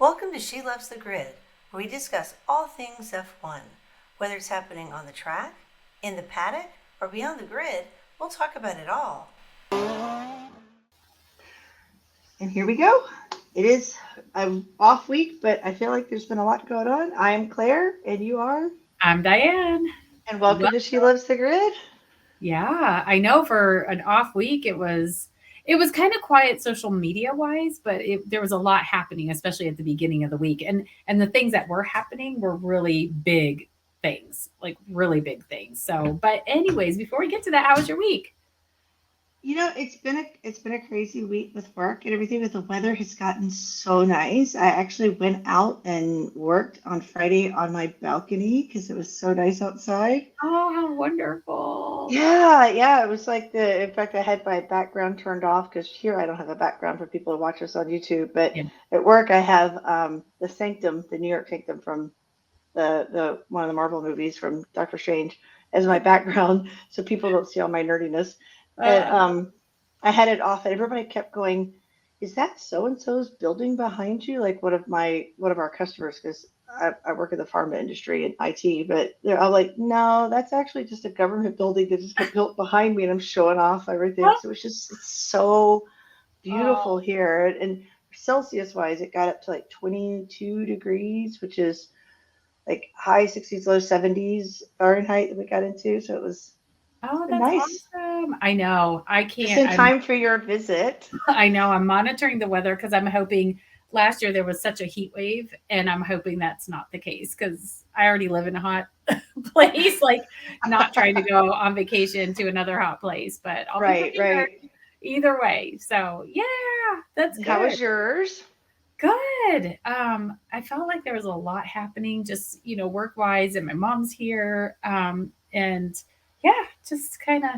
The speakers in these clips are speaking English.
Welcome to She Loves the Grid, where we discuss all things F1. Whether it's happening on the track, in the paddock, or beyond the grid, we'll talk about it all. And here we go. It is an off week, but I feel like there's been a lot going on. I'm Claire, and you are? I'm Diane. And welcome to She Loves the Grid. Yeah, I know for an off week it was kind of quiet social media wise, but there was a lot happening, especially at the beginning of the week. And the things that were happening were really big things, like really big things. So, but anyways, before we get to that, how was your week? You know, it's been a crazy week with work and everything, but the weather has gotten so nice. I actually went out and worked on Friday on my balcony because it was so nice outside. Oh, how wonderful. Yeah, it was like in fact, I had my background turned off because here I don't have a background for people to watch us on YouTube, but Yeah. at work I have the Sanctum, the New York Sanctum from the one of the Marvel movies from Doctor Strange as my background, so people don't see all my nerdiness. And Uh, I had it off, and everybody kept going, "Is that so and so's building behind you?" Like one of our customers, because I work in the pharma industry and IT, but they're all like, "No, that's actually just a government building that just got built behind me," and I'm showing off everything. So it's so beautiful oh, here, and Celsius wise, it got up to like 22 degrees, which is like high 60s, low 70s Fahrenheit that we got into. So it's oh, been that's nice. awesome. I know. Just in I'm time for your visit. I know I'm monitoring the weather because I'm hoping last year there was such a heat wave, and I'm hoping that's not the case because I already live in a hot place, like not trying to go on vacation to another hot place, but I'll be Right, prepared right. either way. So yeah, that's How good. was yours? Good. I felt like there was a lot happening just, work wise, and my mom's here. And yeah, just kind of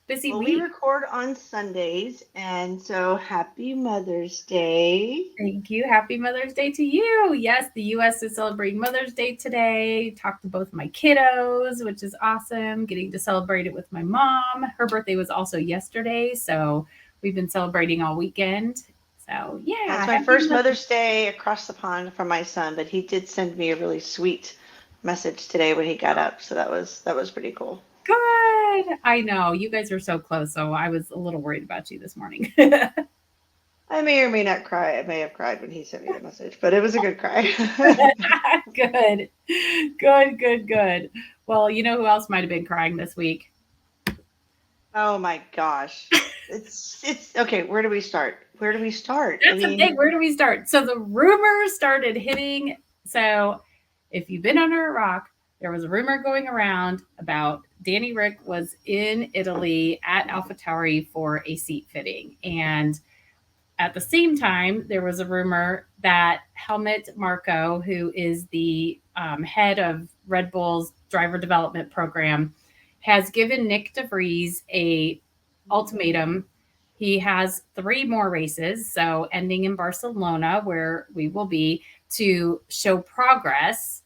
busy Well, we week. record on Sundays, and so happy Mother's Day. Thank you. Happy Mother's Day to you. Yes, the US is celebrating Mother's Day today. Talked to both my kiddos, which is awesome. Getting to celebrate it with my mom. Her birthday was also yesterday, so we've been celebrating all weekend. So, That's yeah, my happy first Mother's Mother's Day across the pond from my son, but he did send me a really sweet message today when he got up, so that was pretty cool. Good. I know. You guys are so close, so I was a little worried about you this morning. I may or may not cry. I may have cried when he sent me the message, but it was a good cry. Good. Good, good, good. Well, you know who else might have been crying this week? Oh my gosh. It's okay, where do we start? Where do we start? I That's the mean, thing. Where do we start? So the rumors started hitting. So if you've been under a rock, there was a rumor going around about Danny Rick was in Italy at AlphaTauri for a seat fitting. And at the same time, there was a rumor that Helmut Marko, who is the head of Red Bull's driver development program, has given Nyck De Vries a ultimatum. He has three more races, so ending in Barcelona, where we will be, to show progress,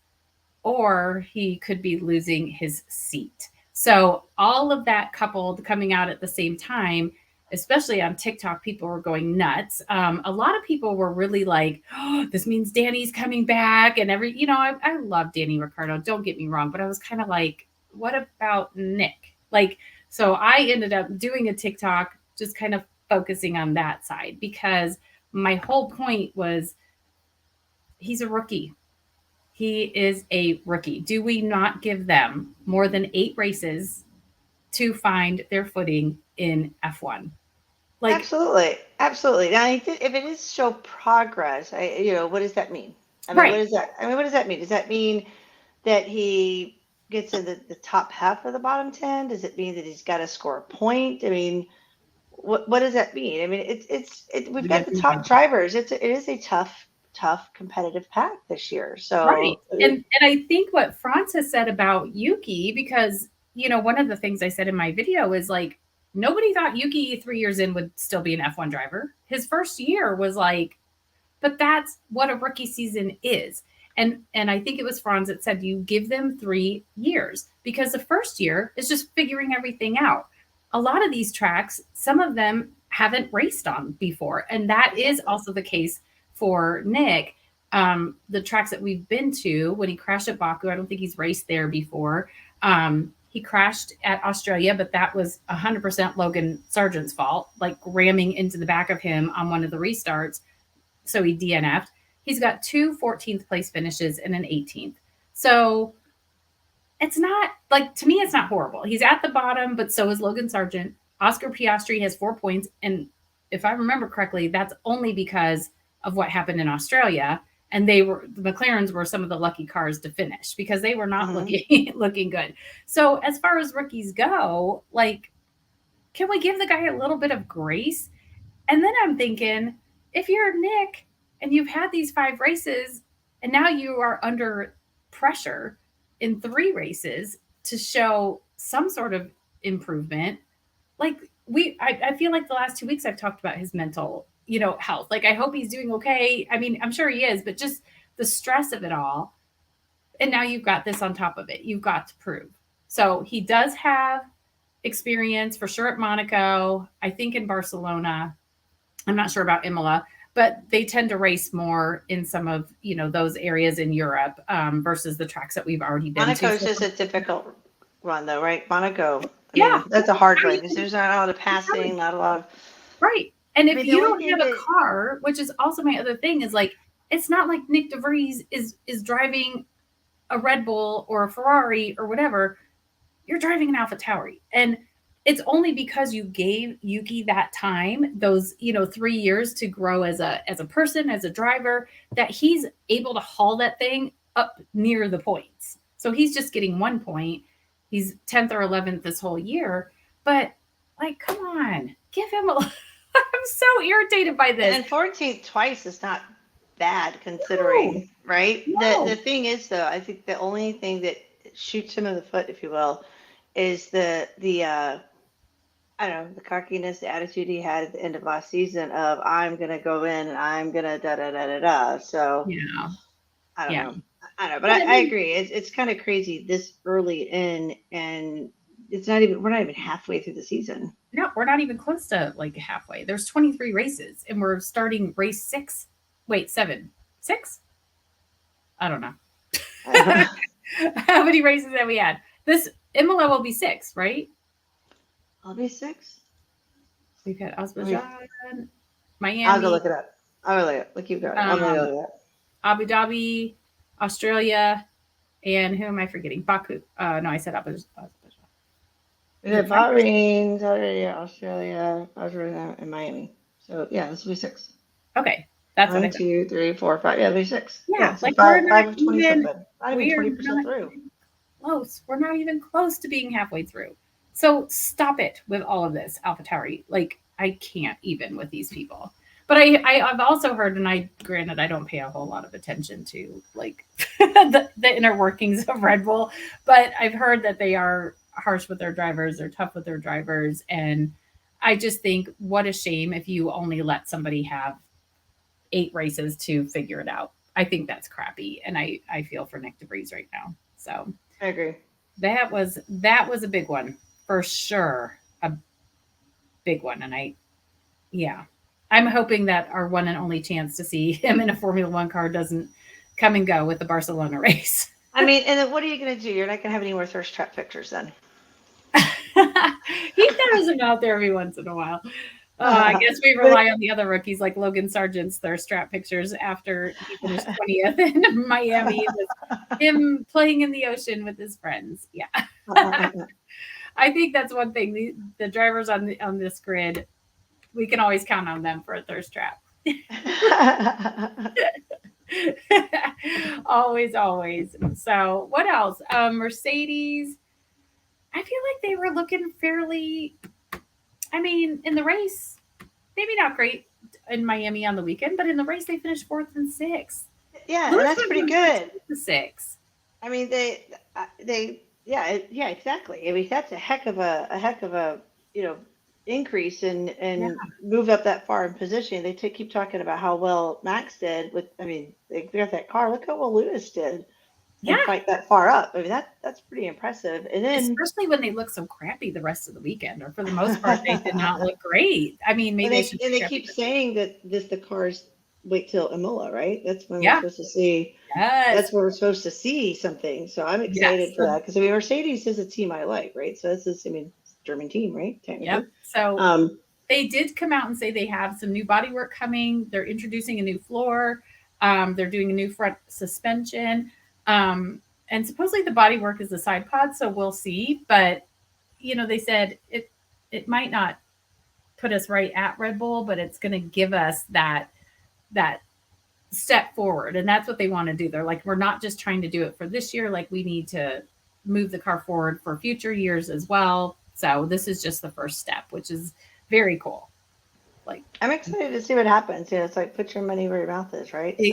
or he could be losing his seat. So all of that coupled coming out at the same time, especially on TikTok, people were going nuts. A lot of people were really like, "Oh, this means Danny's coming back," and I love Danny Ricciardo. Don't get me wrong, but I was kind of like, "What about Nyck?" Like, so I ended up doing a TikTok, just kind of focusing on that side because my whole point was he's a rookie. He is a rookie. Do we not give them more than 8 races to find their footing in F1? Like, absolutely. Absolutely. Now, if it is show progress, what does that mean? I mean, what right. does that I mean, what does that mean? Does that mean that he gets in the top half of the bottom 10? Does it mean that he's got to score a point? I mean, what does that mean? I mean, we've We have got the no top idea. drivers. It is a tough competitive pack this year. Right. So, And I think what Francis said about Yuki, because one of the things I said in my video is like nobody thought Yuki 3 years in would still be an F1 driver. His first year was like, but that's what a rookie season is. And I think it was Franz that said you give them 3 years because the first year is just figuring everything out. A lot of these tracks, some of them haven't raced on before, and that is exactly. also the case for Nyck. the tracks that we've been to, when he crashed at Baku, I don't think he's raced there before. He crashed at Australia, but that was 100% Logan Sargent's fault, like ramming into the back of him on one of the restarts. So he DNF'd. He's got 2 14th place finishes and an 18th. So it's not like, to me, it's not horrible. He's at the bottom, but so is Logan Sargent. Oscar Piastri has 4 points. And if I remember correctly, that's only because of what happened in Australia. And the McLarens were some of the lucky cars to finish because they were not looking good. So as far as rookies go, like, can we give the guy a little bit of grace? And then I'm thinking, if you're Nyck and you've had these 5 races and now you are under pressure in 3 races to show some sort of improvement, like I feel like the last 2 weeks I've talked about his mental, health. Like, I hope he's doing okay. I mean, I'm sure he is, but just the stress of it all. And now you've got this on top of it. You've got to prove. So he does have experience for sure at Monaco, I think in Barcelona. I'm not sure about Imola, but they tend to race more in some of, those areas in Europe versus the tracks that we've already been to. Monaco's just a difficult run though, right? Monaco. I mean, that's a hard one because there's not a lot of passing, not a lot of. Right. And if you don't have a car, which is also my other thing, is like, it's not like Nyck De Vries is driving a Red Bull or a Ferrari or whatever. You're driving an AlphaTauri. And it's only because you gave Yuki that time, those, 3 years to grow as a person, as a driver, that he's able to haul that thing up near the points. So he's just getting 1 point. He's 10th or 11th this whole year. But, like, come on, give him a... I'm so irritated by this. And 14th twice is not bad considering, right? No. The thing is, though, I think the only thing that shoots him in the foot, if you will, is the I don't know, the cockiness, the attitude he had at the end of last season of, I'm going to go in and I'm going to da-da-da-da-da. So, yeah. I don't know. But I agree. It's kind of crazy this early in, and we're not even halfway through the season. No, we're not even close to like halfway. There's 23 races and we're starting race 6. Wait, 7. 6? I don't know. How many races have we had? This Imola will be 6, right? I'll be 6. We've had Azerbaijan, Miami. I'll go look it up. I'll look it up. Keep going. I'll go look it up. Abu Dhabi, Australia, and who am I forgetting? Baku. No, I said Azerbaijan. We had Bahrain, Australia, and Miami. So yeah, this will be 6. Okay, that's 1, 2, 3, 4, 5. Yeah, it'll be 6. Yeah, so like 5 we're of 27. Not even 20% through. Close. We're not even close to being halfway through. So stop it with all of this, AlphaTauri. Like, I can't even with these people. But I've also heard, and granted, I don't pay a whole lot of attention to like the inner workings of Red Bull, but I've heard that they are harsh with their drivers, they're tough with their drivers, and I just think what a shame if you only let somebody have 8 races to figure it out. I think that's crappy, and I feel for Nyck De Vries right now. So I agree. That was a big one for sure, a big one, and I'm hoping that our one and only chance to see him in a Formula One car doesn't come and go with the Barcelona race. I mean, and then what are you going to do? You're not going to have any more thirst trap pictures then. He throws them out there every once in a while. I guess we rely on the other rookies like Logan Sargent's thirst trap pictures after he finished 20th in Miami with him playing in the ocean with his friends. Yeah. I think that's one thing. The drivers on this grid, we can always count on them for a thirst trap. Always. So what else? Mercedes, I feel like they were looking fairly, I mean, in the race, maybe not great in Miami on the weekend, but in the race they finished 4th and 6th. Yeah, and that's pretty good. 6. I mean, they exactly. I mean, that's a heck of a increase and move up that far in position. They keep talking about how well Max did with. I mean, they got that car. Look how well Lewis did. And fight that far up. I mean, that's pretty impressive. And then, especially when they look so crappy the rest of the weekend, or for the most part, they did not look great. I mean, maybe they keep saying that the cars wait till Imola, right? That's when we're Yeah. supposed to see. Yes. That's where we're supposed to see something. So I'm Yes. excited for that because I mean Mercedes is a team I like, right? So this is, I mean, it's a German team, right? Yep. Technically. So Um, they did come out and say they have some new bodywork coming. They're introducing a new floor. They're doing a new front suspension. And supposedly the bodywork is the side pod, so we'll see. But they said it might not put us right at Red Bull, but it's going to give us that step forward, and that's what they want to do. They're like, we're not just trying to do it for this year. Like, we need to move the car forward for future years as well. So this is just the first step, which is very cool. Like, I'm excited to see what happens. It's like put your money where your mouth is, right? So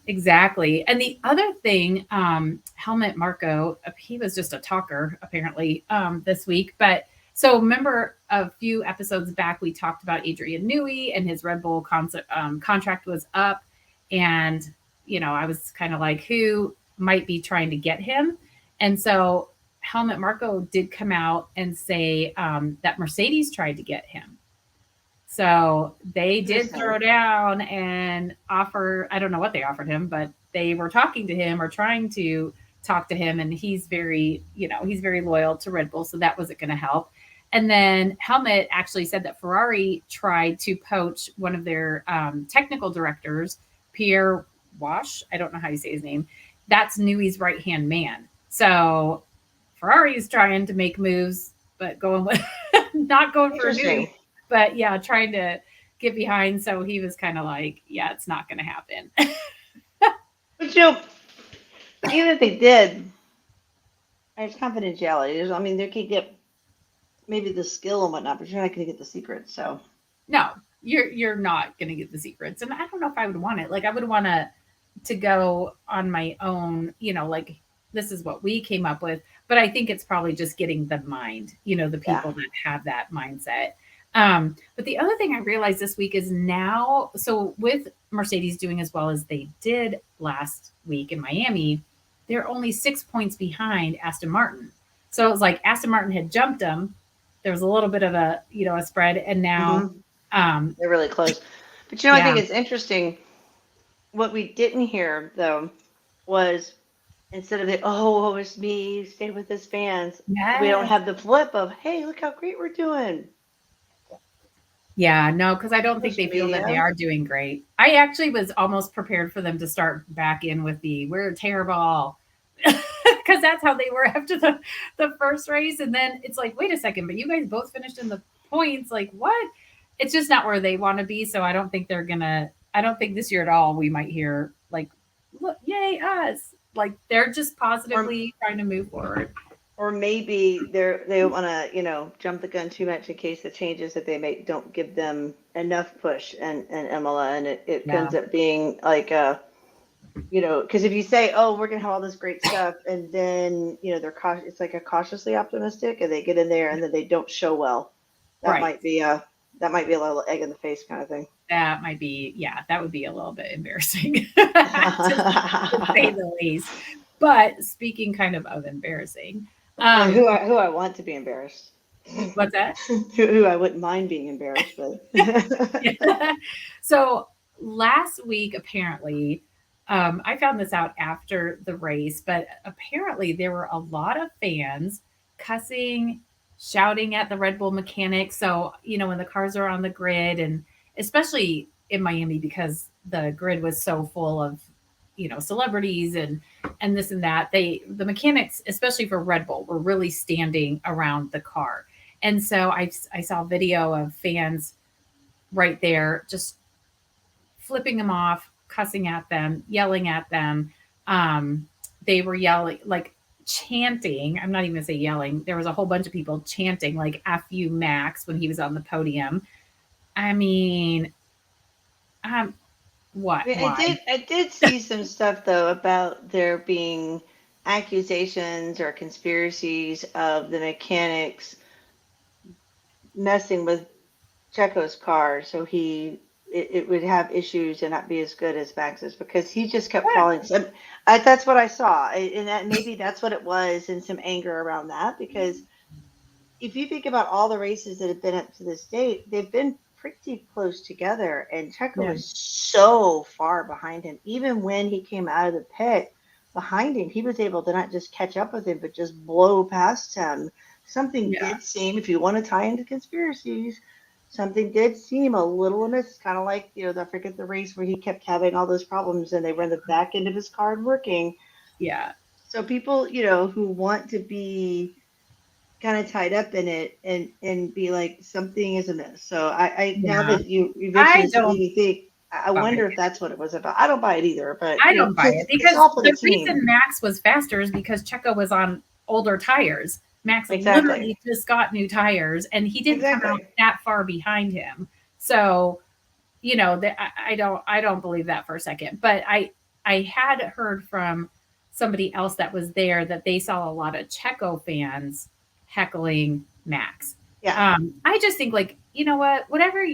exactly. And the other thing, Helmut Marko, he was just a talker apparently this week. But so remember a few episodes back, we talked about Adrian Newey and his Red Bull contract was up. And, I was kind of like, who might be trying to get him? And so Helmut Marko did come out and say that Mercedes tried to get him. So they did throw down and offer, I don't know what they offered him, but they were talking to him or trying to talk to him. And he's he's very loyal to Red Bull. So that wasn't going to help. And then Helmut actually said that Ferrari tried to poach one of their technical directors, Pierre Wash. I don't know how you say his name. That's Newey's right hand man. So Ferrari is trying to make moves, but going with not going for Newey, but yeah, trying to get behind. So he was kind of like, yeah, it's not going to happen. But even if they did, there's confidentiality. I mean, they could get maybe the skill and whatnot, but you're not going to get the secrets. So no, you're not going to get the secrets. And I don't know if I would want it. Like, I would want to go on my own, like, this is what we came up with. But I think it's probably just getting the mind, the people that have that mindset. But the other thing I realized this week is now, so with Mercedes doing as well as they did last week in Miami, they're only 6 points behind Aston Martin. So it was like Aston Martin had jumped them. There was a little bit of a spread, and now they're really close. But I think it's interesting. What we didn't hear though was instead of the oh it's me, stay with his fans. Yes. We don't have the flip of hey, look how great we're doing. Yeah, no, because I don't think they feel that they are doing great. I actually was almost prepared for them to start back in with we're terrible. Because that's how they were after the first race. And then it's like, wait a second, but you guys both finished in the points. Like, what? It's just not where they want to be. So I don't think I don't think this year at all we might hear like, look, yay, us. Like, they're just positively trying to move forward. Or maybe they want to, jump the gun too much in case the changes that they make don't give them enough push and Imola, and it ends up being like because if you say, oh, we're gonna have all this great stuff, and then they're it's like a cautiously optimistic, and they get in there and then they don't show well. That might be a little egg in the face kind of thing. That might be, that would be a little bit embarrassing, to say the least. But speaking kind of embarrassing. Who I want to be embarrassed. What's that? who I wouldn't mind being embarrassed, but So last week, apparently, I found this out after the race, but apparently there were a lot of fans cussing, shouting at the Red Bull mechanics. So, when the cars are on the grid, and especially in Miami, because the grid was so full of celebrities and this and that, the mechanics, especially for Red Bull, were really standing around the car. And so I saw a video of fans right there just flipping them off, cussing at them, yelling at them. They were yelling, like chanting. I'm not even gonna say yelling. There was a whole bunch of people chanting like "F you, Max" when he was on the podium. I mean, what? I did see some stuff though about there being accusations or conspiracies of the mechanics messing with Checo's car, so it would have issues and not be as good as Max's because he just kept falling. So, that's what I saw, and that maybe that's what it was, and some anger around that. Because if you think about all the races that have been up to this date, they've been pretty close together, and Checo Yeah. was so far behind him. Even when he came out of the pit behind him, he was able to not just catch up with him, but just blow past him. Something Yeah. did seem, if you want to tie into conspiracies, something did seem a little amiss. Kind of like, I forget the race where he kept having all those problems and they run the back end of his car working. Yeah. So people, who want to be kind of tied up in it and be like something is amiss. So I now Yeah. that you mentioned I it's don't making me think. I buy wonder it. if that's what it was about. I don't buy it either, but I don't buy because it it's because all for the the team. reason Max was faster is because Checo was on older tires. Max Exactly. literally just got new tires and he didn't come out Exactly. that far behind him. So, I don't believe that for a second. But I had heard from somebody else that was there that they saw a lot of Checo fans heckling Max. Yeah. I just think like, you know what, whoever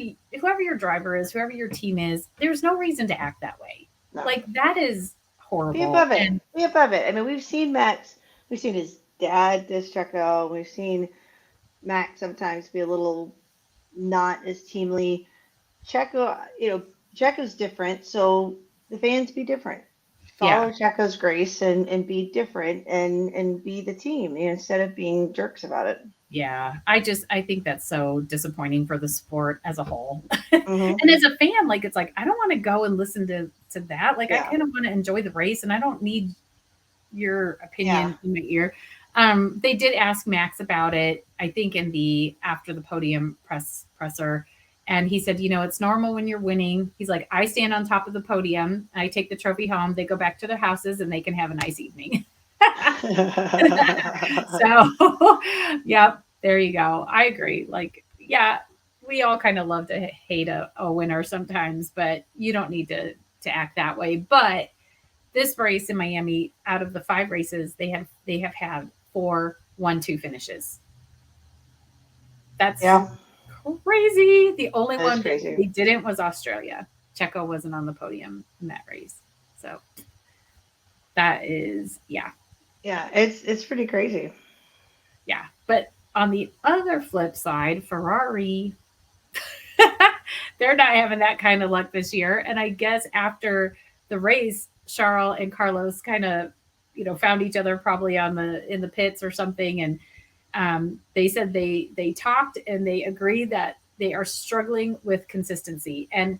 your driver is, whoever your team is, there's no reason to act that way. No. Like that is Be horrible. above it. And Be above it. I mean, we've seen Max. We've seen his dad diss Checo. We've seen Max sometimes be a little not as teamly. Checo, Checo's different, so the fans be different. yeah, Follow Checo's grace and be different and be the team, instead of being jerks about it. yeah. I think that's so disappointing for the sport as a whole. Hmm. And as a fan, like it's like I don't want to go and listen to that. Like I Yeah, kind of want to enjoy the race and I don't need your yeah, opinion in my ear. They did ask Max about it, I think in the after the podium presser. And he said, it's normal when you're winning. He's like, I stand on top of the podium, I take the trophy home, they go back to their houses and they can have a nice evening. So, yep, there you go. I agree. Like, yeah, we all kind of love to hate a winner sometimes, but you don't need to act that way. But this race in Miami, out of the 5 races, they have had 4 1-2 finishes. That's yeah. crazy. The only That is one that crazy. they didn't was Australia. Checo wasn't on the podium in that race. So that is, yeah. Yeah, it's pretty crazy. Yeah. But on the other flip side, Ferrari, they're not having that kind of luck this year. And I guess after the race, Charles and Carlos kind of, found each other probably in the pits or something. And they said they talked and they agreed that they are struggling with consistency. And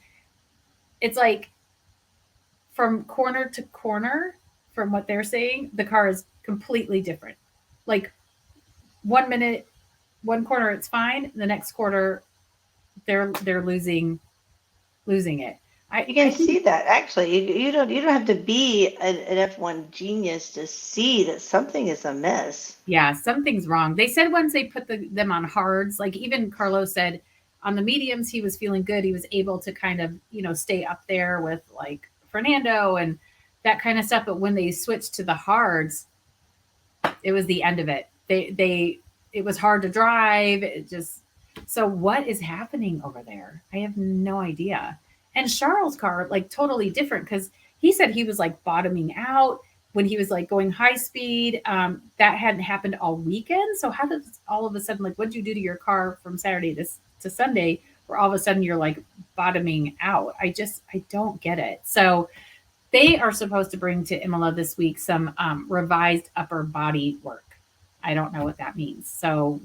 it's like from corner to corner, from what they're saying, the car is completely different. Like 1 minute, one corner it's fine, the next quarter they're losing it. I You can I think see that actually. You don't have to be an F1 genius to see that something is amiss. yeah, something's wrong. They said once they put them on hards, like even Carlos said on the mediums he was feeling good. He was able to kind of stay up there with like Fernando and that kind of stuff. But when they switched to the hards, it was the end of it. They it was hard to drive. It just so what is happening over there? I have no idea. And Charles' car like totally different because he said he was like bottoming out when he was like going high speed. That hadn't happened all weekend. So how does all of a sudden like what did you do to your car from Saturday to Sunday where all of a sudden you're like bottoming out? I don't get it. So they are supposed to bring to Imola this week some revised upper body work. I don't know what that means. So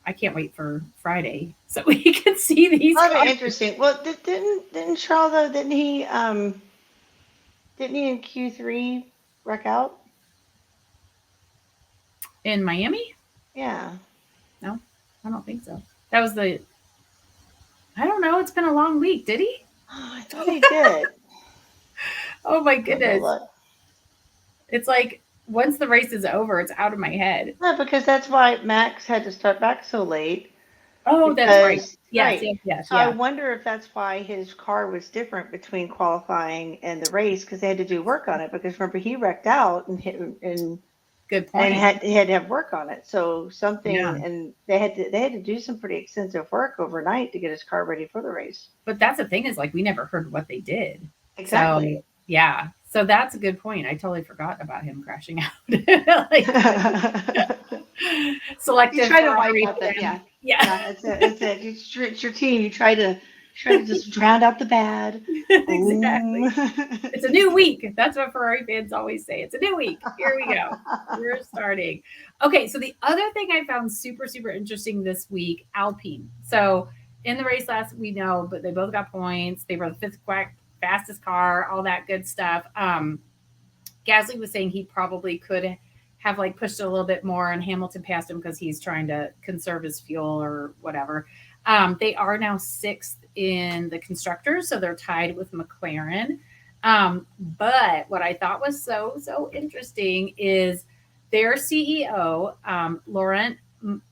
I can't wait for Friday so we can see these That'll be cars interesting. Well, didn't Charles though? Didn't he in Q3 wreck out? in Miami. Yeah. No, I don't think so. That was the. I don't know. It's been a long week. Did he? Oh, I thought he did. Oh my I'll go goodness! look. It's like once the race is over, it's out of my head. No, because that's why Max had to start back so late. Oh, that's right. Because Yes, right. yes, yes, So I yeah. wonder if that's why his car was different between qualifying and the race, because they had to do work on it. Because remember, he wrecked out and hit Good and point. he had to have work on it. So Yeah. something, and they had to do some pretty extensive work overnight to get his car ready for the race. But that's the thing is like we never heard what they did. So Exactly. yeah. So that's a good point. I totally forgot about him crashing out. Like He selective tried to wipe Ferrari out the fan. yeah. Yeah. It's it. It's it. It's your team. You try to just drown out the bad. Exactly. Boom. It's a new week. That's what Ferrari fans always say. It's a new week. Here we go. We're starting. Okay, so the other thing I found super, super interesting this week, Alpine. So in the race last, we know, but they both got points. They were the fifth fastest car, all that good stuff. Gasly was saying he probably could have like pushed it a little bit more, and Hamilton passed him because he's trying to conserve his fuel or whatever. They are now sixth in the constructors, so they're tied with McLaren. But what I thought was so interesting is their CEO, Laurent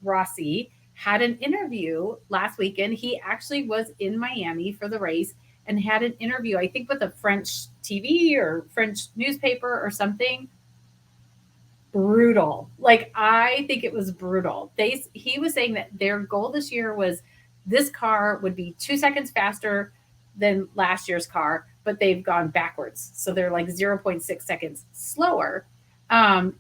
Rossi, had an interview last weekend. He actually was in Miami for the race and had an interview, I think, with a French TV or French newspaper or something. Brutal. Like, I think it was brutal. He was saying that their goal this year was this car would be 2 seconds faster than last year's car, but they've gone backwards. So they're like 0.6 seconds slower.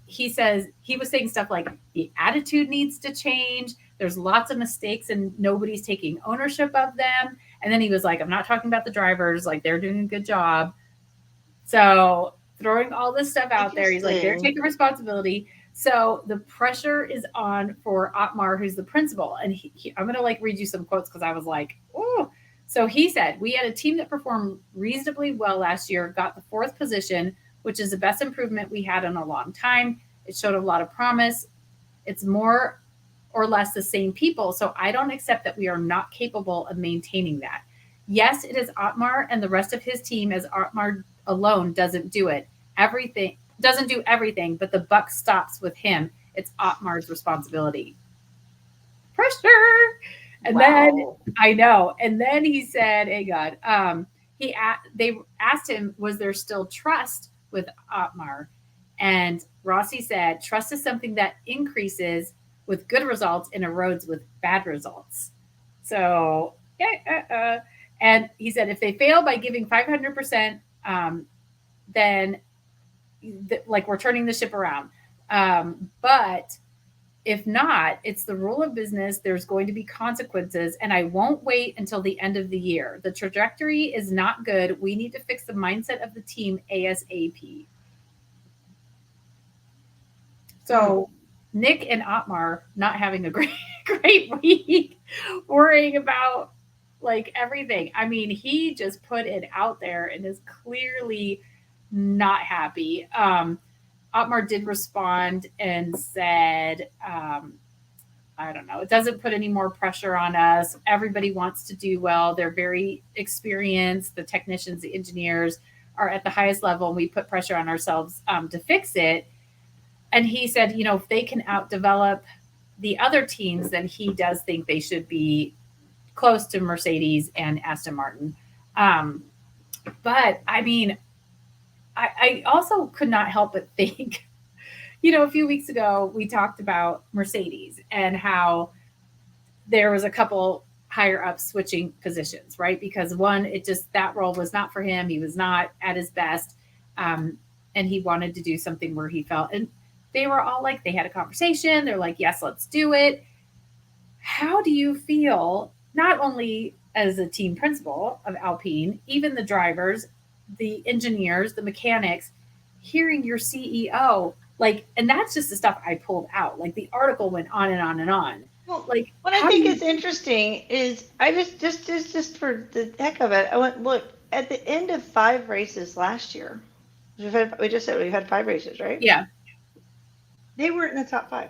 He says he was saying stuff like the attitude needs to change. There's lots of mistakes and nobody's taking ownership of them. And then he was like, I'm not talking about the drivers, like they're doing a good job. So throwing all this stuff out there, he's like, they're Interesting. taking responsibility. So the pressure is on for Otmar, who's the principal. And I'm going to like read you some quotes because I was like, oh. So he said, we had a team that performed reasonably well last year, got the fourth position, which is the best improvement we had in a long time. It showed a lot of promise. It's more or less the same people. So I don't accept that we are not capable of maintaining that. Yes, it is Otmar and the rest of his team, as Otmar alone doesn't do it. Everything doesn't do everything, but the buck stops with him. It's Otmar's responsibility. Pressure. And then Wow. I know. And then he said, "Hey God." They asked him, "Was there still trust with Otmar?" And Rossi said, "Trust is something that increases with good results and erodes with bad results." So, and he said, if they fail by giving 500%, then like we're turning the ship around. But if not, it's the rule of business. There's going to be consequences, and I won't wait until the end of the year. The trajectory is not good. We need to fix the mindset of the team ASAP. Hmm. So Nyck and Otmar not having a great week, worrying about like everything. I mean, he just put it out there and is clearly not happy. Otmar did respond and said, I don't know, it doesn't put any more pressure on us. Everybody wants to do well. They're very experienced. The technicians, the engineers are at the highest level, and we put pressure on ourselves to fix it. And he said, if they can outdevelop the other teams, then he does think they should be close to Mercedes and Aston Martin. Um, but I mean, I also could not help but think, a few weeks ago we talked about Mercedes and how there was a couple higher up switching positions, right? Because one, it just that role was not for him. He was not at his best, and he wanted to do something where he felt. And they were all like, they had a conversation. They're like, yes, let's do it. How do you feel? Not only as a team principal of Alpine, even the drivers, the engineers, the mechanics, hearing your CEO like, and that's just the stuff I pulled out. Like the article went on and on and on. Well, Like, what I how do think you? is interesting is I just for the heck of it, I went look at the end of 5 races last year. We just said we've had 5 races, right? Yeah, They weren't in the top 5.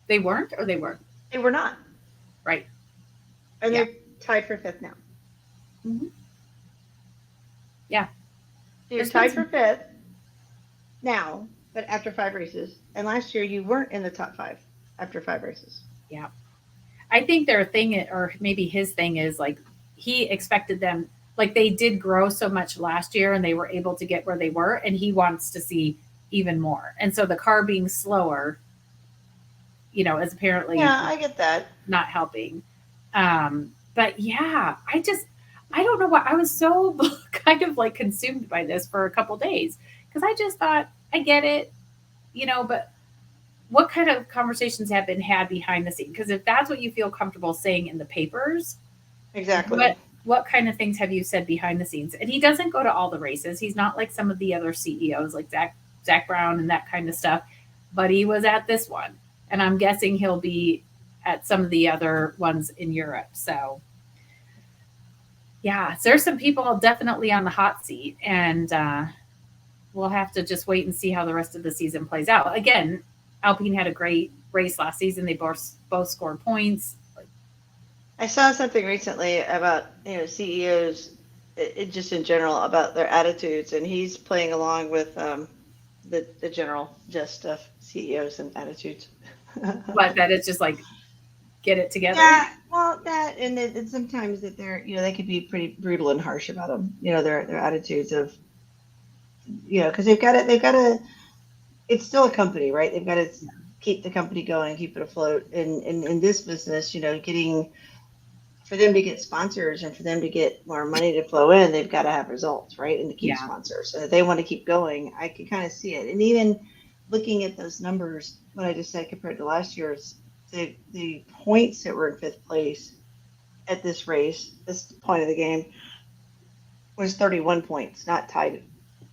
they weren't, or they were They were not, right. and Yeah. they're tied for 5th now. Hmm. Yeah. So you're There's been tied for some. 5th now, but after 5 races. And last year you weren't in the top 5 after 5 races. Yeah. I think their thing, or maybe his thing, is like he expected them. Like they did grow so much last year, and they were able to get where they were, and he wants to see even more. And so the car being slower, is apparently Yeah, I get that. not helping. But yeah, I don't know why I was so kind of like consumed by this for a couple days because I just thought I get it, but what kind of conversations have been had behind the scenes? Because if that's what you feel comfortable saying in the papers, Exactly. what kind of things have you said behind the scenes? And he doesn't go to all the races. He's not like some of the other CEOs like Zach Brown and that kind of stuff, but he was at this one, and I'm guessing he'll be at some of the other ones in Europe. So yeah, so there's some people definitely on the hot seat, and we'll have to just wait and see how the rest of the season plays out. Again, Alpine had a great race last season. They both scored points. I saw something recently about CEOs, just in general about their attitudes, and he's playing along with the general gist of CEOs and attitudes. But that it's just like get it together. Yeah, well, that and sometimes that they're they could be pretty brutal and harsh about them. Their attitudes of because they've got to. It's still a company, right? They've got to keep the company going, keep it afloat. And in this business, getting for them to get sponsors and for them to get more money to flow in, they've got to have results, right? And to keep Yeah. sponsors. So if they want to keep going, I can kind of see it. And even looking at those numbers, what I just said compared to last year's, the points that were in fifth place at this race, this point of the game, was 31 points, not tied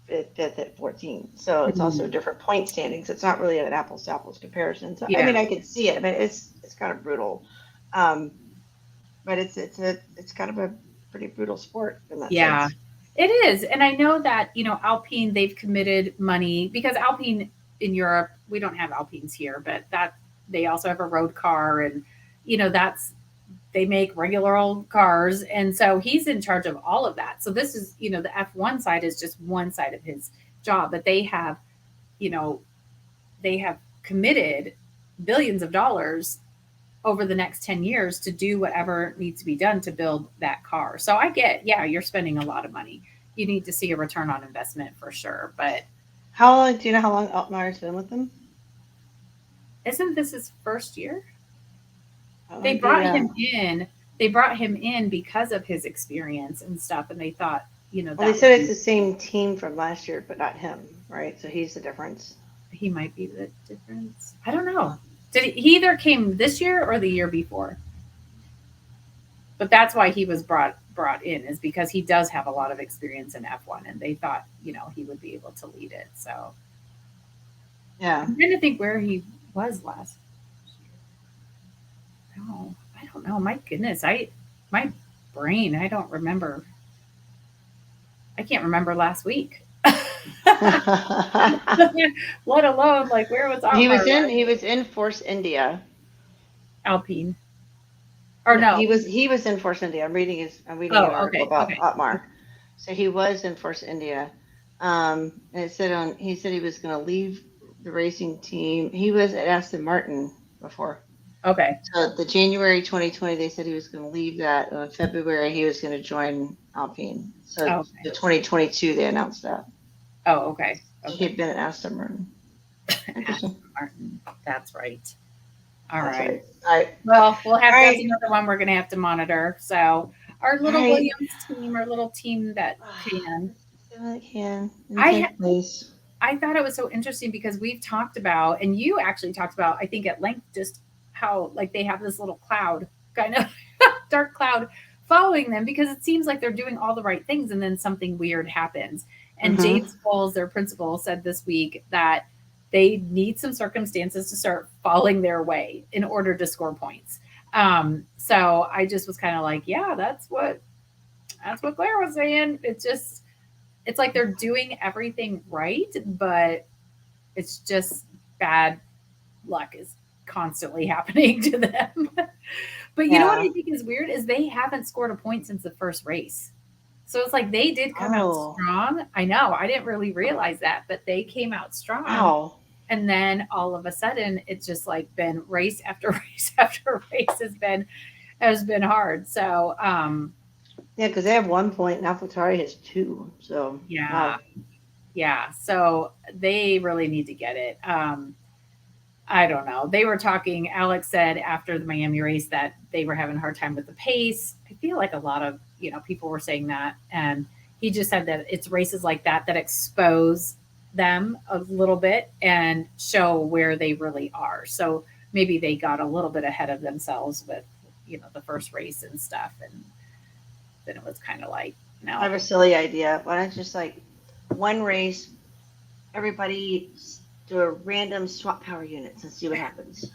at fifth at 14. So it's also different point standings. It's not really an apples to apples comparison. So I mean, I can see it. I mean, it's kind of brutal. But it's kind of a pretty brutal sport in that sense. It is. And I know that, Alpine, they've committed money because Alpine in Europe, we don't have Alpines here, but that they also have a road car and, they make regular old cars. And so he's in charge of all of that. So this is, the F1 side is just one side of his job, but you know, they have committed billions of dollars over the next 10 years to do whatever needs to be done to build that car. So I get, you're spending a lot of money. You need to see a return on investment for sure. But do you know how long Otmar's been with them? Isn't this his first year? They brought him in. They brought him in because of his experience and stuff, and they thought, well, they said it's the same team from last year, but not him, right? So he's the difference. He might be the difference. I don't know. Did he either came this year or the year before? But that's why he was brought in, is because he does have a lot of experience in F1, and they thought, he would be able to lead it. So yeah, I'm trying to think where he was last year. No, I don't know. My goodness, my brain, I don't remember. I can't remember last week. Let alone like where was Otmar? He was in Force India. Alpine. Or no. He was in Force India. I'm reading an article about Otmar. So he was in Force India. And he said he was going to leave the racing team. He was at Aston Martin before. Okay. So the January 2020, they said he was going to leave that. In February, he was going to join Alpine. So the 2022, they announced that. Oh, okay. He'd been at Aston Martin. Aston Martin. That's right. All That's right. right. Well, we'll have that's another one we're going to have to monitor. So our little Williams team, our little team that can. I thought it was so interesting because we've talked about, and you actually talked about, I think at length, just how like they have this little cloud, kind of dark cloud following them because it seems like they're doing all the right things and then something weird happens. And James Bowles, their principal, said this week that they need some circumstances to start falling their way in order to score points. So I just was kind of like, yeah, that's what Claire was saying. It's like they're doing everything right, but it's just bad luck is constantly happening to them. But you know what I think is weird is they haven't scored a point since the first race. So it's like they did come out strong. I know. I didn't really realize that, but they came out strong. Wow. And then all of a sudden, it's just like been race after race after race has been hard. So yeah, because they have 1 point and AlphaTauri has 2. So yeah. So they really need to get it. I don't know. They were talking. Alex said after the Miami race that they were having a hard time with the pace. I feel like a lot of people were saying that, and he just said that it's races like that expose them a little bit and show where they really are. So maybe they got a little bit ahead of themselves with, the first race and stuff. And then it was kind of like, I have no. a silly idea. Why not just like one race, everybody do a random swap power units and see what happens.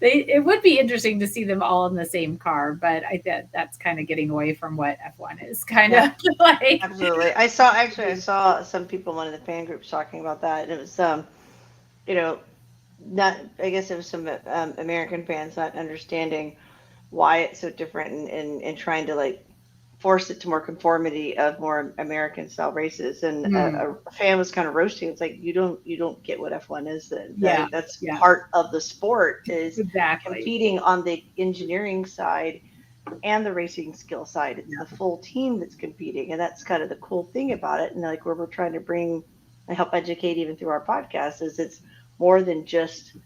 It would be interesting to see them all in the same car, but I think that's kind of getting away from what F1 is kind of Yeah, like. absolutely. I saw some people in one of the fan groups talking about that, and it was you know, not I guess it was some American fans not understanding why it's so different and trying to like force it to more conformity of more American style races. And Mm, a fan was kind of roasting. It's like you don't get what F1 is. Then yeah, that's yeah, part of the sport is exactly. competing on the engineering side and the racing skill side. It's the Yeah, full team that's competing, and that's kind of the cool thing about it. And like where we're trying to bring and help educate even through our podcast is more than just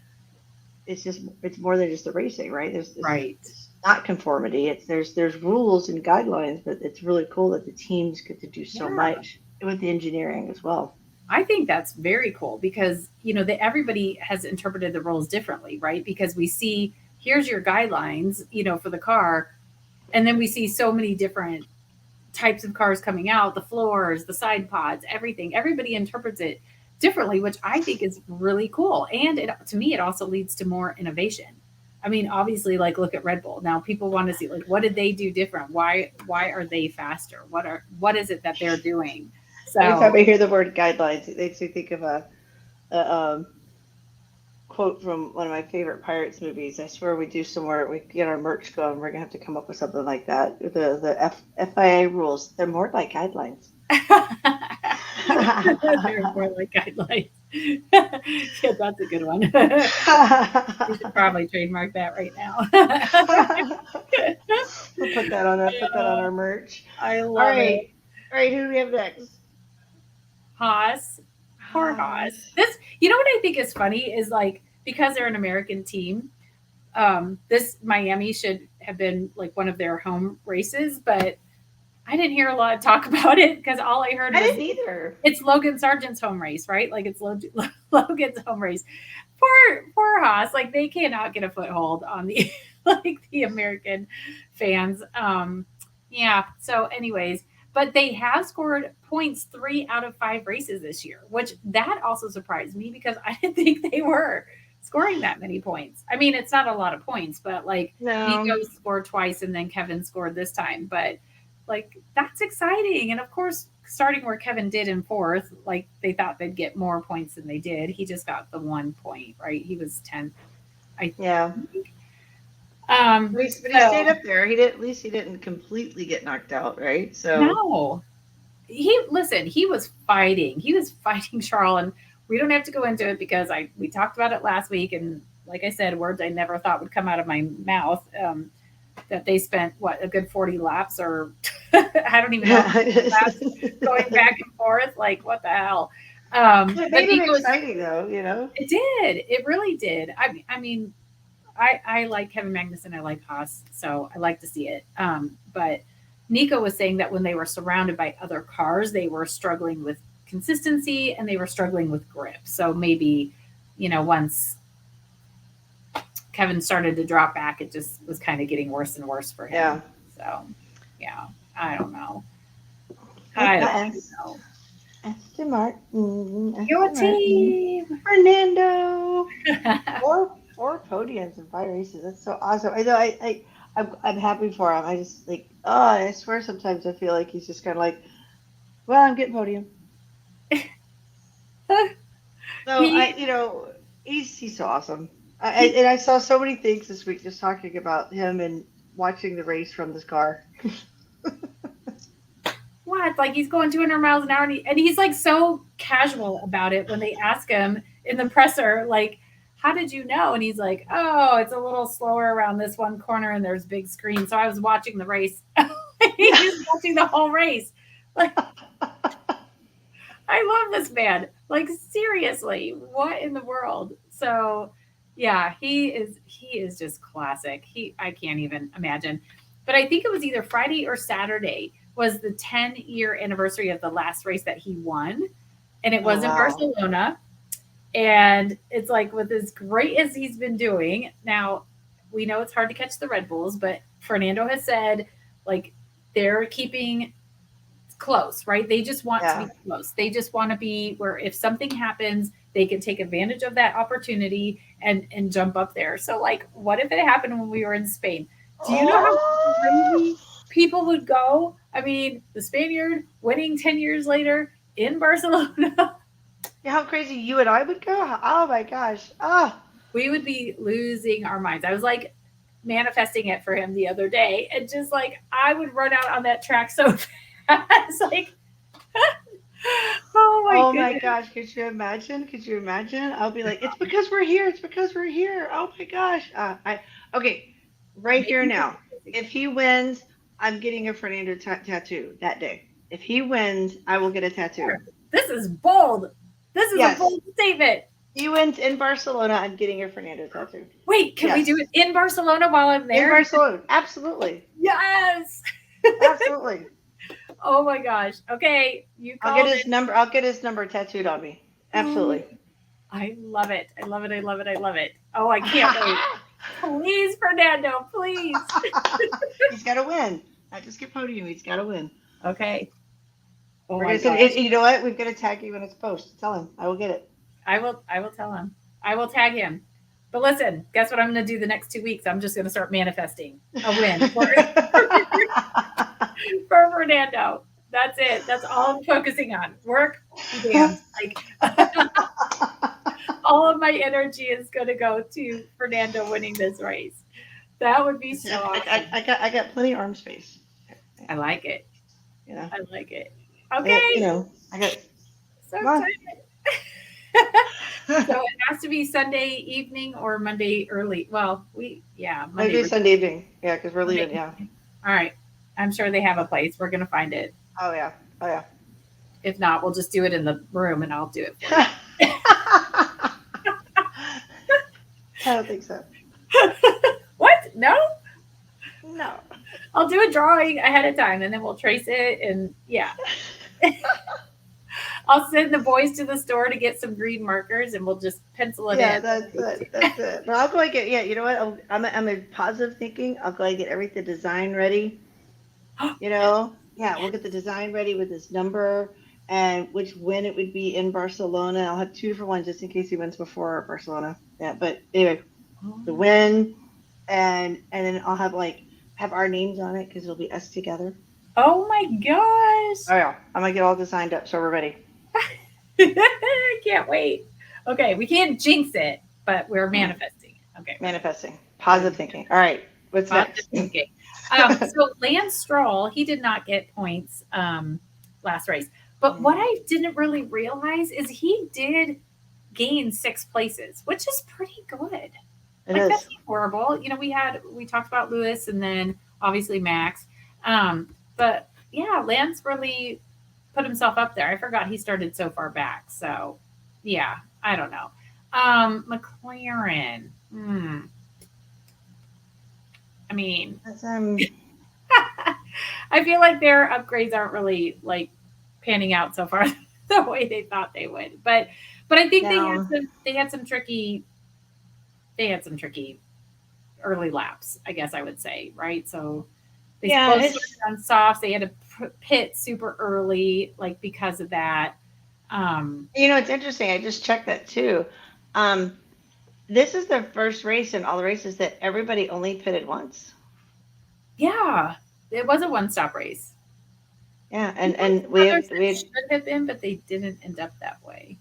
it's more than just the racing, right? right. It's not conformity. It's there's rules and guidelines, but it's really cool that the teams get to do so Yeah. much with the engineering as well. I think that's very cool because that everybody has interpreted the rules differently, right? Because we see here's your guidelines, for the car, and then we see so many different types of cars coming out, the floors, the side pods, everything. Everybody interprets it differently, which I think is really cool. And to me, it also leads to more innovation. I mean, obviously, like look at Red Bull. Now people want to see like what did they do different? Why are they faster? What is it that they're doing? Every time So I hear the word guidelines, it makes me think of a quote from one of my favorite Pirates movies. I swear we do somewhere we get our merch going. We're gonna have to come up with something like that. The FIA rules, they're more like guidelines. they're more like guidelines. Yeah, that's a good one. We should probably trademark that right now. Put that on our merch. I All love right. it. All right, who do we have next? Haas, poor Haas. What I think is funny is like because they're an American team, this Miami should have been like one of their home races, but I didn't hear a lot of talk about it because all I heard I was didn't either. it's Logan Sargent's home race, right? Like it's Logan's home race. Poor Haas, like they cannot get a foothold on the like the American fans. Yeah. So, anyways, but they have scored points 3 out of 5 races this year, which that also surprised me because I didn't think they were scoring that many points. I mean, it's not a lot of points, but like Nico No. scored twice and then Kevin scored this time, but like that's exciting. And of course, starting where Kevin did in fourth, like they thought they'd get more points than they did. He just got the 1 point, right? He was 10th, I Yeah. think. Um, But he stayed so up there. He did at least he didn't completely get knocked out, right? So no, he was fighting. He was fighting Charles, and we don't have to go into it because we talked about it last week, and like I said, words I never thought would come out of my mouth. That they spent what a good 40 laps or I don't even know yeah. laps going back and forth. Like what the hell? It But made it Nico was exciting though, you know? it did. It really did. I mean, I like Kevin Magnuson. I like Haas, so I like to see it. But Nico was saying that when they were surrounded by other cars, they were struggling with consistency and they were struggling with grip. So maybe, once Kevin started to drop back, it just was kind of getting worse and worse for him. Yeah. So, yeah, I don't know. I don't S. know. Aston Martin. Your Aston Martin. team. Fernando. Four podiums in 5 races. That's so awesome. I know. I'm happy for him. I just like. Oh, I swear. Sometimes I feel like he's just kind of like, well, I'm getting podium. So he he's so awesome. And I saw so many things this week just talking about him and watching the race from this car. what? Like he's going 200 miles an hour and he's like so casual about it when they ask him in the presser, like, how did you know? And he's like, oh, it's a little slower around this one corner and there's big screen. So I was watching the race. He's watching the whole race. Like, I love this man. Like seriously, what in the world? So yeah, he is just classic. I can't even imagine. But I think it was either Friday or Saturday was the 10-year anniversary of the last race that he won. And it Oh, was in wow. Barcelona. And it's like, with as great as he's been doing, now we know it's hard to catch the Red Bulls, but Fernando has said, like, they're keeping close, right? They just want to be close. They just want to be where if something happens, they can take advantage of that opportunity and jump up there. So, like, what if it happened when we were in Spain? Do you know how crazy people would go? I mean, the Spaniard winning 10 years later in Barcelona. Yeah, how crazy you and I would go? Oh my gosh. Oh. We would be losing our minds. I was like manifesting it for him the other day, and just like I would run out on that track so fast, like, Oh my goodness. gosh, could you imagine? Could you imagine? I'll be like, it's because we're here. It's because we're here. Oh my gosh. Okay, right here now. If he wins, I'm getting a Fernando tattoo that day. If he wins, I will get a tattoo. This is bold. This is Yes. a bold statement. He wins in Barcelona. I'm getting a Fernando tattoo. Wait, can we do it in Barcelona while I'm there? In Barcelona, absolutely. Yes. Absolutely. Oh my gosh. Okay, you I'll called get his number. I'll get his number tattooed on me. Absolutely. I love it. I love it. I love it. I love it. Oh, I can't wait. Please, Fernando, please. He's got to win. Not just get podium. He's got to win. Okay. Oh We're my gonna gosh. say, you know what? We've got to tag you when it's posted. Tell him. I will get it. I will tell him. I will tag him. But listen, guess what I'm going to do the next 2 weeks? I'm just going to start manifesting a win for Fernando. That's it. That's all I'm focusing on. Work, be damned. Like, all of my energy is going to go to Fernando winning this race. That would be so awesome. I got plenty of arm space. I like it. You know. I like it. Okay. I got. So excited. So it has to be Sunday evening or Monday early. Well, Monday. Maybe Sunday evening. Yeah, because we're leaving. Yeah. All right. I'm sure they have a place. We're gonna find it. Oh yeah. Oh yeah. If not, we'll just do it in the room, and I'll do it for you. I don't think so. What? No. No. I'll do a drawing ahead of time, and then we'll trace it, and yeah. I'll send the boys to the store to get some green markers, and we'll just pencil it in. Yeah, that's it. That's it. But I'll go and get. Yeah, you know what? I'm a positive thinking. I'll go and get everything design ready. Yeah, we'll get the design ready with his number and when it would be in Barcelona. I'll have 2 different ones just in case he wins before Barcelona. Yeah, but anyway, the win, and then I'll have our names on it because it'll be us together. Oh my gosh! Oh yeah, I'm gonna get all designed up so we're ready. I can't wait. Okay, we can't jinx it, but we're manifesting it. Okay, manifesting, positive thinking. All right, what's next? Thinking. So Lance Stroll, he did not get points last race, but what I didn't really realize is he did gain 6 places, which is pretty good. It is. That's not horrible. We talked about Lewis and then obviously Max, but yeah, Lance really put himself up there. I forgot he started so far back. So yeah, I don't know. McLaren. I mean, I feel like their upgrades aren't really like panning out so far the way they thought they would. But I think they had some tricky early laps, I guess I would say, right? So they both started on softs. They had to pit super early, like because of that. It's interesting. I just checked that too. This is the first race in all the races that everybody only pitted once. Yeah, it was a one-stop race. Yeah, and we should have been, but they didn't end up that way.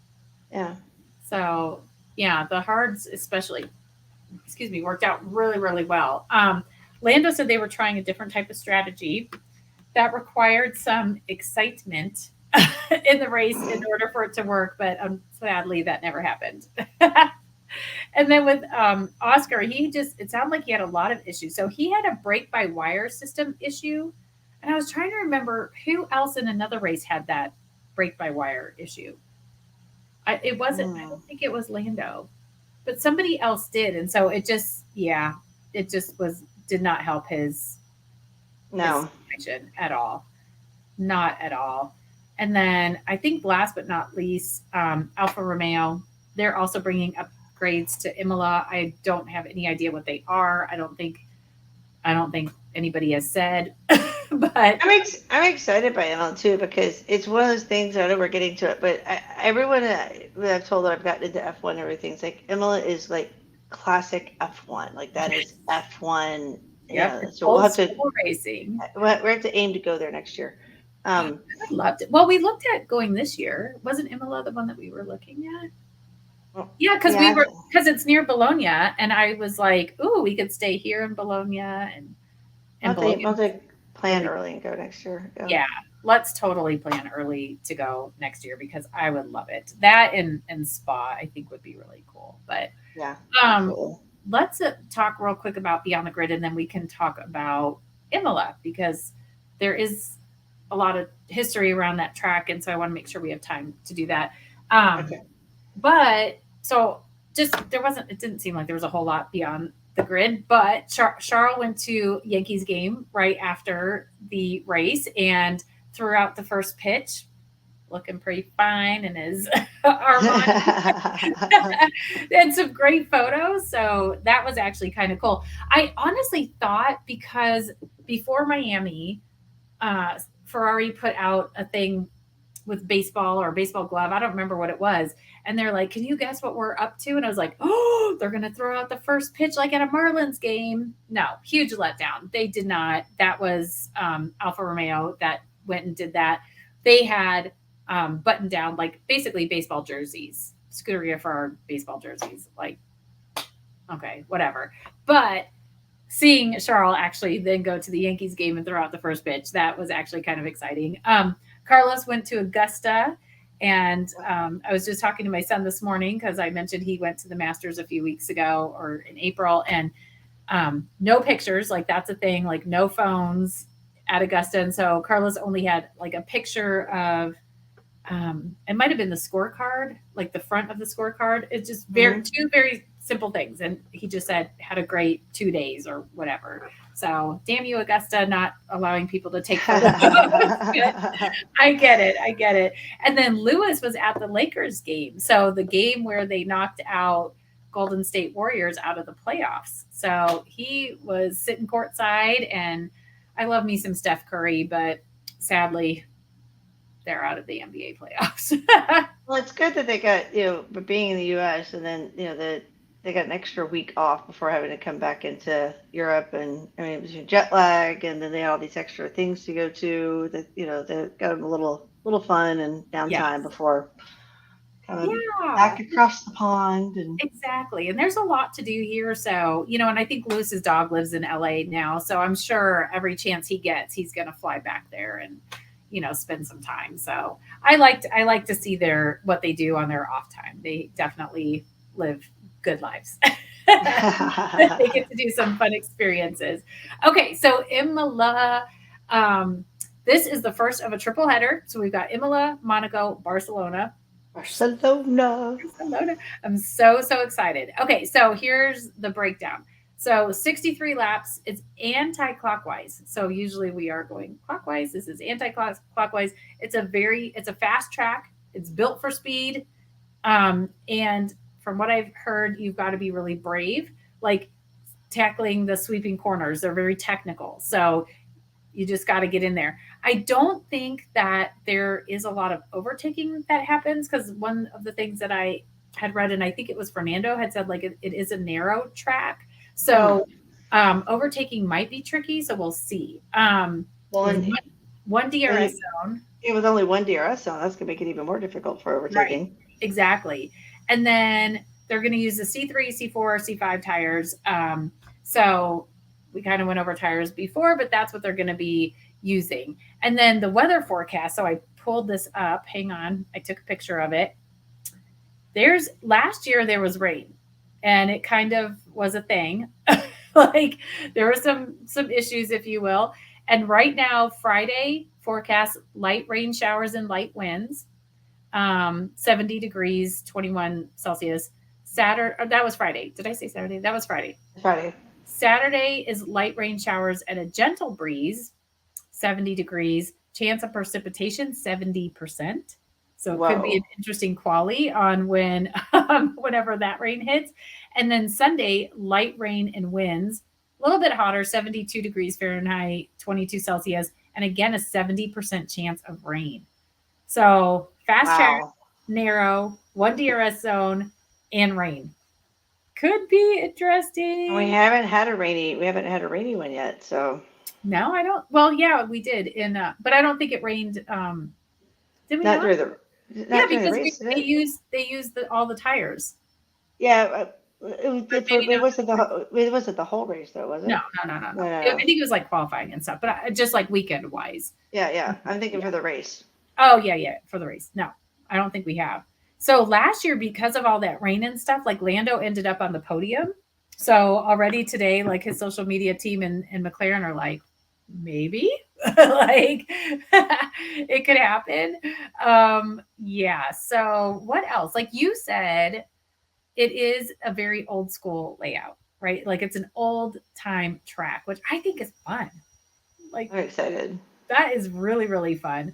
Yeah. So yeah, the hards especially, worked out really, really well. Lando said they were trying a different type of strategy that required some excitement in the race in order for it to work, but sadly that never happened. And then with Oscar, it sounded like he had a lot of issues. So he had a brake-by-wire system issue. And I was trying to remember who else in another race had that brake-by-wire issue. I don't think it was Lando, but somebody else did. And so it just did not help his situation at all. not at all. And then I think last but not least, Alfa Romeo, they're also bringing upgrades to Imola. I don't have any idea what they are. I don't think anybody has said, but I'm excited by Imola too because it's one of those things. I know we're getting to it, but everyone that I've told that I've gotten into F1 and everything, it's like Imola is like classic F1. Like that is F1. yep, Yeah, it's so we'll old have to school racing. we have to aim to go there next year. I Um, would love to. Well, we looked at going this year. Wasn't Imola the one that we were looking at? well, Yeah, because we yeah, were because it's near Bologna, and I was like, "Ooh, we could stay here in Bologna," and Bologna we'll have to plan really, early and go next year. Yeah, yeah. Let's totally plan early to go next year because I would love it. That and spa, I think would be really cool. But yeah, um, absolutely. let's talk real quick about Beyond the Grid, and then we can talk about Imola because there is a lot of history around that track, and so I want to make sure we have time to do that. Um, Okay. but so just there wasn't. It didn't seem like there was a whole lot beyond the grid. But Charles went to Yankees game right after the race and threw out the first pitch, looking pretty fine in his Armani and some great photos. So that was actually kind of cool. I honestly thought because before Miami, Ferrari put out a thing with baseball or baseball glove. I don't remember what it was. And they're like, "Can you guess what we're up to?" And I was like, "Oh, they're going to throw out the first pitch like at a Marlins game." No, huge letdown. They did not. That was Alfa Romeo that went and did that. They had button down, like basically baseball jerseys, Scuderia for our baseball jerseys. Like, okay, whatever. But seeing Charles actually then go to the Yankees game and throw out the first pitch, that was actually kind of exciting. Carlos went to Augusta, and I was just talking to my son this morning because I mentioned he went to the Masters a few weeks ago or in April, and no pictures. Like that's a thing. Like no phones at Augusta, and so Carlos only had like a picture of. It might have been the scorecard, like the front of the scorecard. It's just very Mhm. two very simple things, and he just said had a great 2 days or whatever. So damn you, Augusta, not allowing people to take photos. I get it. I get it. And then Lewis was at the Lakers game. So the game where they knocked out Golden State Warriors out of the playoffs. So he was sitting courtside, and I love me some Steph Curry, but sadly they're out of the NBA playoffs. Well, it's good that they got, but being in the U.S. and then, they got an extra week off before having to come back into Europe. And I mean, it was jet lag, and then they had all these extra things to go to that, they got them a little fun and downtime Yes. before coming Yeah. back across the pond. And Exactly. And there's a lot to do here. So, and I think Lewis's dog lives in LA now. So I'm sure every chance he gets, he's going to fly back there and, spend some time. So I like to see what they do on their off time. They definitely live good lives. They get to do some fun experiences. Okay. So Imola, um, this is the first of a triple header. So we've got Imola, Monaco, Barcelona. Barcelona. Barcelona. I'm so excited. Okay, so here's the breakdown. So 63 laps. It's anti-clockwise. So usually we are going clockwise. This is anti-clockwise. It's a fast track. It's built for speed. And from what I've heard, you've got to be really brave, like tackling the sweeping corners. They're very technical. So you just got to get in there. I don't think that there is a lot of overtaking that happens because one of the things that I had read, and I think it was Fernando, had said like it is a narrow track. Mm. So overtaking might be tricky. So we'll see. Well, There's and one DRS and zone. with only one DRS zone, that's gonna make it even more difficult for Right. overtaking. Exactly. And then they're going to use the C3, C4, C5 tires. So we kind of went over tires before, but that's what they're going to be using. And then the weather forecast. So I pulled this up. Hang on. I took a picture of it. There's last year there was rain and it kind of was a thing. Like there were some issues, if you will. And right now, Friday forecast light rain showers and light winds. 70 degrees, 21 Celsius. Saturday, that was Friday. Did I say Saturday? That was Friday. Friday. Saturday is light rain showers and a gentle breeze, 70 degrees, chance of precipitation 70%. So it could be an Whoa. interesting quali on when whenever that rain hits. And then Sunday, light rain and winds, a little bit hotter, 72 degrees Fahrenheit, 22 Celsius, and again a 70% chance of rain. So fast track, Wow. narrow, one DRS zone, and rain. Could be And we interesting. haven't had a rainy one yet. So No, I don't. Well, yeah, we did in, but I don't think it rained. Did we not not? during the Yeah, not during the because race, did they it? used all the tires. Yeah. Or maybe It not. wasn't it wasn't the whole race though, was No, it? no, no, no, no. No, no, I no. think it was like qualifying and stuff, but just like weekend wise. Yeah, yeah. I'm thinking Yeah. for the race. Oh yeah, yeah, for the race. No, I don't think we have. So last year, because of all that rain and stuff, like Lando ended up on the podium. So already today, like his social media team and McLaren are like, maybe like it could happen. Yeah. So what else? Like you said, it is a very old school layout, right? Like it's an old time track, which I think is fun. Like I'm excited. that is really really fun.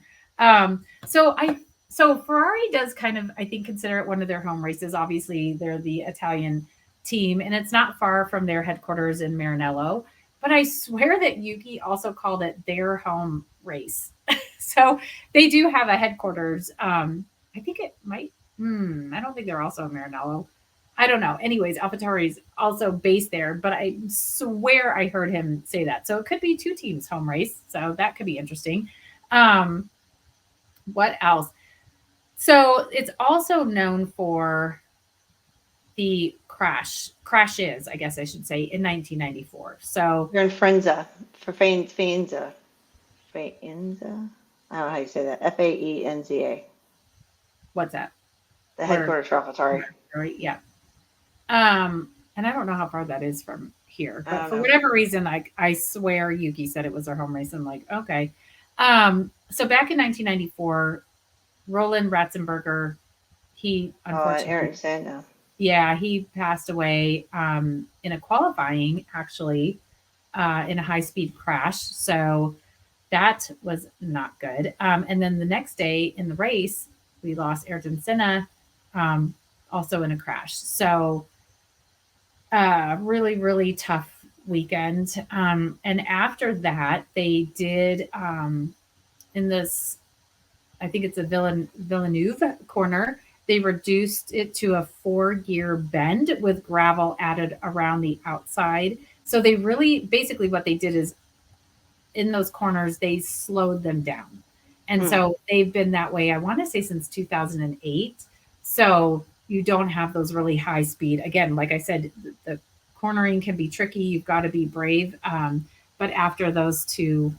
So Ferrari does kind of, I think, consider it one of their home races. Obviously they're the Italian team and it's not far from their headquarters in Maranello, but I swear that Yuki also called it their home race. So they do have a headquarters. I think it might, I don't think they're also in Maranello. I don't know. Anyways, AlphaTauri is also based there, but I swear I heard him say that. So it could be two teams home race. So that could be interesting. Um, what else? So it's also known for the crashes, I guess I should say, in 1994. So You're in Frenza for Faenza. Faenza? I don't know how you say that. Faenza. what's that? The Where? headquarters for AlphaTauri. Right? Yeah. And I don't know how far that is from here, I but don't for know. whatever reason, I swear Yuki said it was their home race. I'm like, okay. So back in 1994, Roland Ratzenberger, he Oh, and unfortunately, Aaron Senna. yeah, he passed away in a qualifying, actually, in a high speed crash. So that was not good. And then the next day in the race, we lost Ayrton Senna, um, also in a crash. So really, really tough weekend. And after that, they did in this, I think it's a Villeneuve corner, they reduced it to a 4 gear bend with gravel added around the outside. So they really, basically, what they did is in those corners, they slowed them down. And Hmm. so they've been that way, I want to say, since 2008. So you don't have those really high speed. Again, like I said, the cornering can be tricky. You've got to be brave. But after those two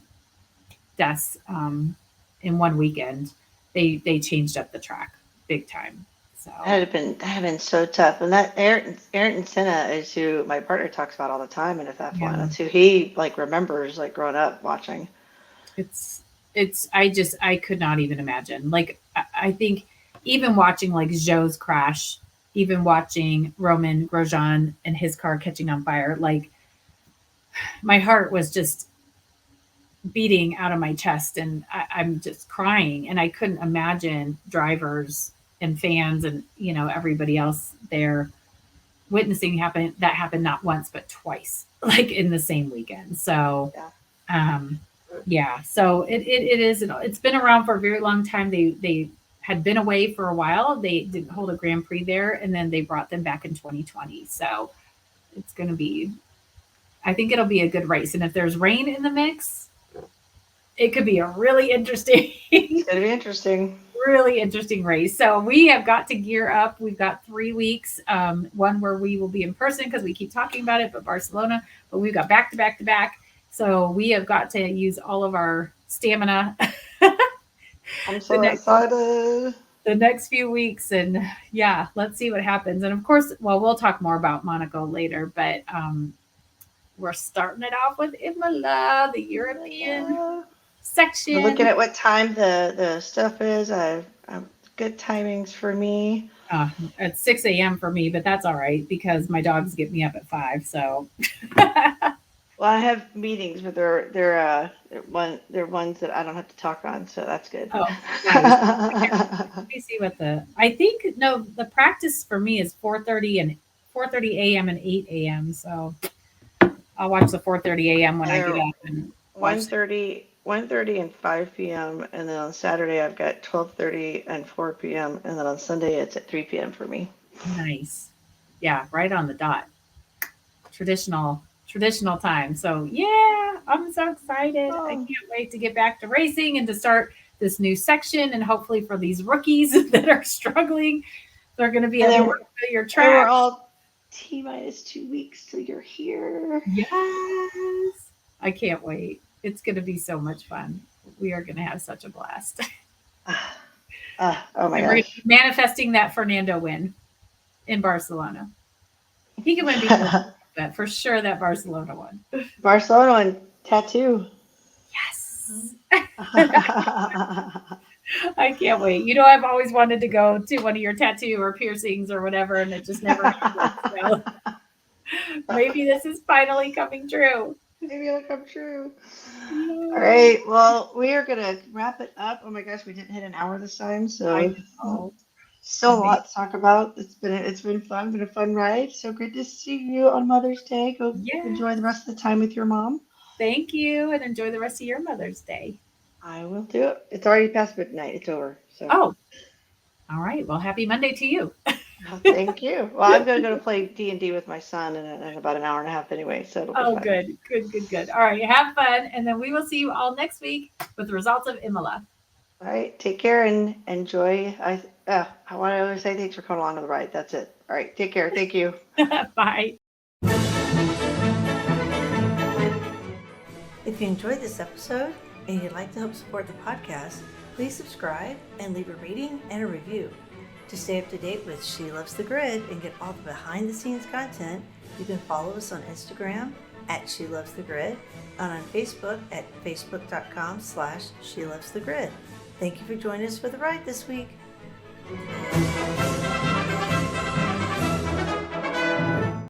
deaths in one weekend, they changed up the track big time. So That had been so tough. And that Ayrton Senna is who my partner talks about all the time in F1. yeah, That's who he like remembers like growing up watching. it's I could not even imagine. Like I think even watching like Joe's crash, even watching Roman Grosjean and his car catching on fire, like my heart was just beating out of my chest and I'm just crying and I couldn't imagine drivers and fans and everybody else there witnessing that happened not once but twice, like in the same weekend. So Yeah. um yeah, so it is, it's been around for a very long time. They had been away for a while. They didn't hold a Grand Prix there and then they brought them back in 2020. So it's going to be, I think it'll be a good race, and if there's rain in the mix, it could be a really interesting It's gonna be interesting. really interesting race. So we have got to gear up. We've got 3 weeks. One where we will be in person because we keep talking about it, but Barcelona. But we've got back to back to back. So we have got to use all of our stamina I'm the so next excited. the next few weeks, and yeah, let's see what happens. And of course, well, we'll talk more about Monaco later, but we're starting it off with Imola, the European We're looking section. at what time the stuff is. Good timings for me. At 6 a.m. for me, but that's all right because my dogs get me up at 5. So Well, I have meetings, but they're ones that I don't have to talk on, so that's good. Oh, nice. Let me see what I think, no, the practice for me is 4:30 a.m. and 8 a.m. So I'll watch the 4:30 a.m. when I get They're up and watch. 1:30 and 5 p.m. and then on Saturday I've got 12:30 and 4 p.m. and then on Sunday it's at 3 p.m. for me. Nice. Yeah, right on the dot. Traditional time. So yeah, I'm so excited. I Oh, can't wait to get back to racing and to start this new section, and hopefully for these rookies that are struggling, they're going to be and able then to we're go your and we're track. all T minus 2 weeks till you're here. Yes. I can't wait. It's going to be so much fun. We are going to have such a blast. Ah, oh my And we're going to gosh. be manifesting that Fernando win in Barcelona. He can win before that for sure. That Barcelona one. Barcelona and tattoo. Yes. I can't wait. I've always wanted to go to one of your tattoo or piercings or whatever, and it just never happened. So maybe this is finally coming true. Maybe it'll come true. All Yay. right. Well, we are gonna wrap it up. Oh my gosh, we didn't hit an hour this time, I so know. still a lot to talk about. It's been fun, been a fun ride. So good to see you on Mother's Day. Go Yeah. enjoy the rest of the time with your mom. Thank you, and enjoy the rest of your Mother's Day. I will do it. It's already past midnight. It's over. So Oh, all right. Well, happy Monday to you. thank you. Well, I'm gonna go to play D&D with my son in about an hour and a half anyway, so it'll be Oh, fun. good, good, good, good. All right. Have fun, and then we will see you all next week with the results of Imola. All right. Take care and enjoy. I want to say thanks for coming along to the ride. That's it. All right. Take care. Thank you. Bye. If you enjoyed this episode and you'd like to help support the podcast, please subscribe and leave a rating and a review. To stay up to date with She Loves the Grid and get all the behind the scenes content, you can follow us on Instagram at She Loves the Grid and on Facebook at facebook.com/She Loves the Grid. Thank you for joining us for the ride this week.